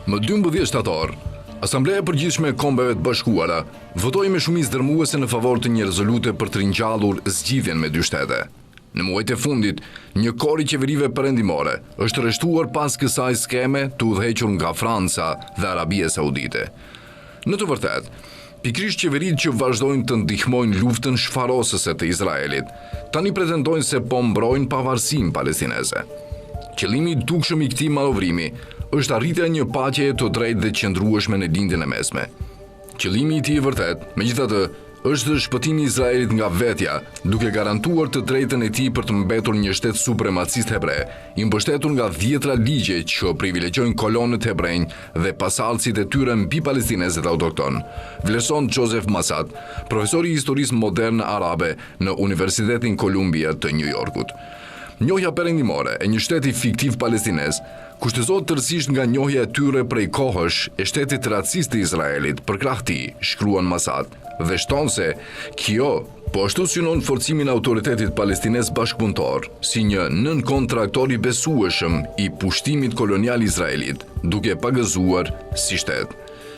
Më 12 shtator, Asambleja e Përgjithshme e Kombeve të Bashkuara votoi me shumicë dërmuese në favor të një rezolute për të ringjallur zgjidhjen me dy shtete. Në muajt e fundit, një kor i qeverive perëndimore është arrestuar pas kësaj skeme të udhëhequr nga Franca dhe Arabia Saudite. Në të vërtetë, pikërisht qeveritë që vazhdojnë të ndihmojnë luftën shfarosëse të Izraelit, tani pretendojnë se po mbrojnë pavarësinë palestineze. Qëllimi i dukshëm i këtij manovrimi është arritja e një paqeje të drejtë dhe qëndrueshme në lindjen e mesme. Qëllimi i tij i vërtet, megjithatë, është shpëtimi i Izraelit nga vetja, duke garantuar të drejtën e tij për të mbetur një shtet supremacist hebre, i mbështetur nga dhjetra ligje që privilegjojnë kolonët hebrejnë dhe pasardhësit e tyre mbi palestinezët autokton, vlerëson Joseph Massad, profesor i historisë moderne arabe në Universitetin Columbia të New Yorkut. Njohja perëndimore e një shteti fiktiv palestinez kushtëzohet tërësisht nga njohja e tyre prej kohësh e shtetit racist të Izraelit për krah tij, shkruan Massad, dhe shton se kjo po ashtu synon forcimin e autoritetit palestinez bashkëpunëtor si një nën-kontraktor i besueshëm i pushtimit kolonial Izraelit, duke pagëzuar si shtet.